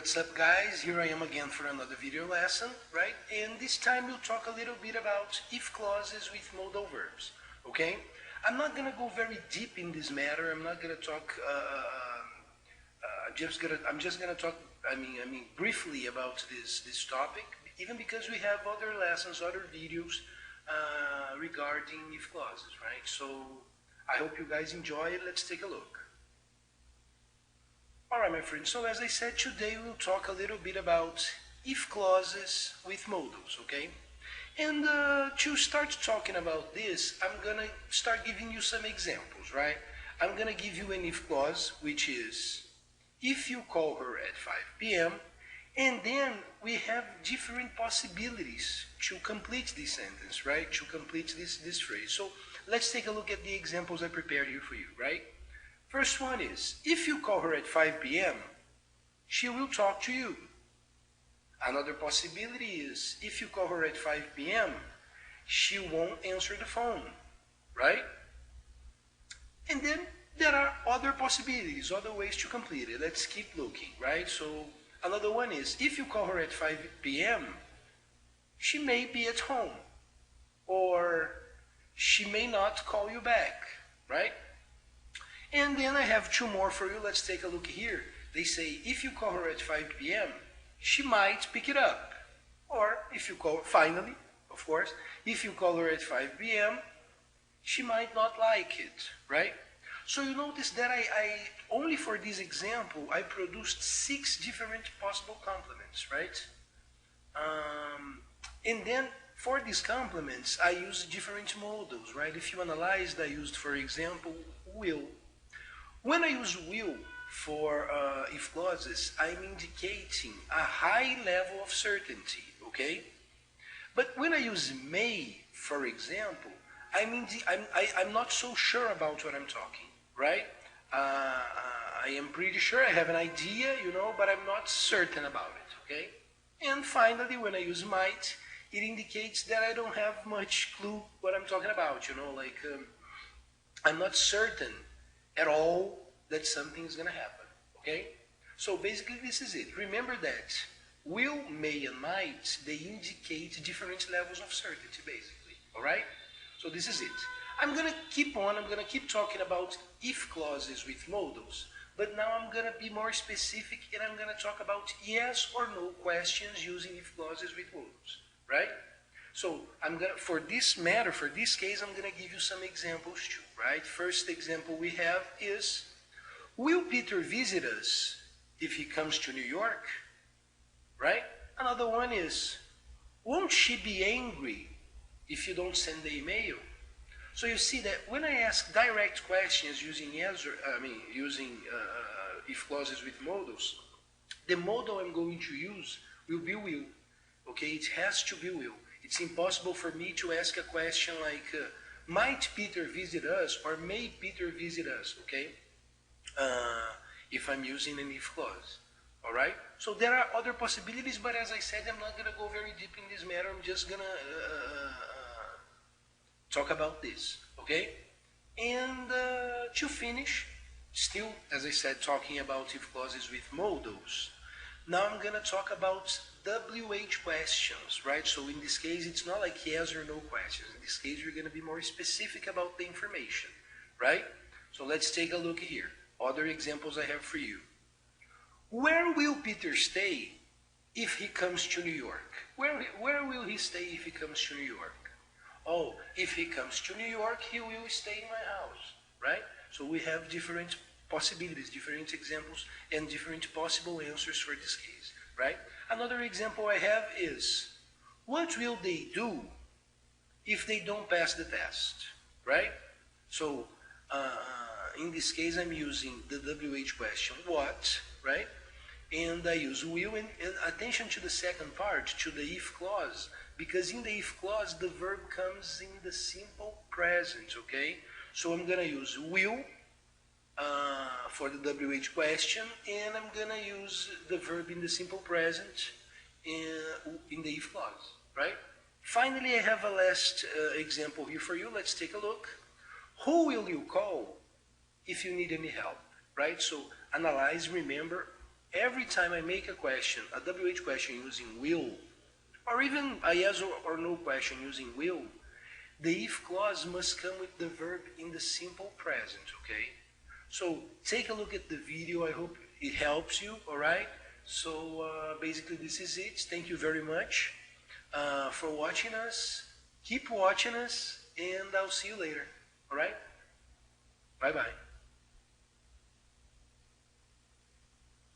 What's up, guys? Here I am again for another video lesson, right? And this time we'll talk a little bit about if clauses with modal verbs, okay? I'm not gonna go very deep in this matter. I'm not gonna talk. I'm just gonna talk. Briefly about this topic, even because we have other lessons, other videos regarding if clauses, right? So I hope you guys enjoy it. Let's take a look. Alright, my friends, so as I said, today we'll talk a little bit about if clauses with modals, okay? And to start talking about this, I'm gonna start giving you some examples, right? I'm gonna give you an if clause, which is if you call her at 5 p.m., and then we have different possibilities to complete this sentence, right? To complete this phrase. So let's take a look at the examples I prepared here for you, right? First one is, if you call her at 5 p.m., she will talk to you. Another possibility is, if you call her at 5 p.m., she won't answer the phone, right? And then there are other possibilities, other ways to complete it. Let's keep looking, right? So another one is, if you call her at 5 p.m., she may be at home, or she may not call you back, right? And then I have two more for you. Let's take a look here. They say, if you call her at 5 p.m., she might pick it up. Or if you call, finally, of course, if you call her at 5 p.m., she might not like it, right? So you notice that I only for this example, I produced 6 different possible complements, right? And then for these complements, I used different modals, right? If you analyzed, I used, for example, will. When I use will for if clauses, I'm indicating a high level of certainty, okay? But when I use may, for example, I'm not so sure about what I'm talking, right? I am pretty sure I have an idea, but I'm not certain about it, okay? And finally, when I use might, it indicates that I don't have much clue what I'm talking about, like I'm not certain at all that something is going to happen, okay? So basically this is it. Remember that will, may, and might, they indicate different levels of certainty, basically, all right? So this is it. I'm going to keep talking about if clauses with modals, but now I'm going to be more specific and I'm going to talk about yes or no questions using if clauses with modals, right? So for this case, I'm going to give you some examples too, right? First example we have is, will Peter visit us if he comes to New York, right? Another one is, won't she be angry if you don't send the email? So you see that when I ask direct questions using if clauses with modals, the modal I'm going to use will be will, okay? It has to be will. It's impossible for me to ask a question like, might Peter visit us, or may Peter visit us, okay? If I'm using an if clause, all right? So there are other possibilities, but as I said, I'm not going to go very deep in this matter. I'm just going to talk about this, okay? And to finish, still, as I said, talking about if clauses with modals, now I'm going to talk about WH questions, right? So in this case, it's not like yes or no questions. In this case, you're going to be more specific about the information, right? So let's take a look here. Other examples I have for you. Where will Peter stay if he comes to New York? Where will he stay if he comes to New York? Oh, if he comes to New York, he will stay in my house, right? So we have different possibilities, different examples, and different possible answers for this case, right? Another example I have is, what will they do if they don't pass the test, right? So in this case, I'm using the WH question, what, right? And I use will, and attention to the second part, to the if clause, because in the if clause, the verb comes in the simple present, okay? So I'm going to use will for the WH question, and I'm going to use the verb in the simple present in the if clause, right? Finally, I have a last example here for you. Let's take a look. Who will you call if you need any help, right? So analyze, remember, every time I make a question, a WH question using will, or even a yes or no question using will, the if clause must come with the verb in the simple present, okay? So take a look at the video. I hope it helps you, all right? So basically this is it. Thank you very much for watching us. Keep watching us, and I'll see you later, all right? Bye-bye.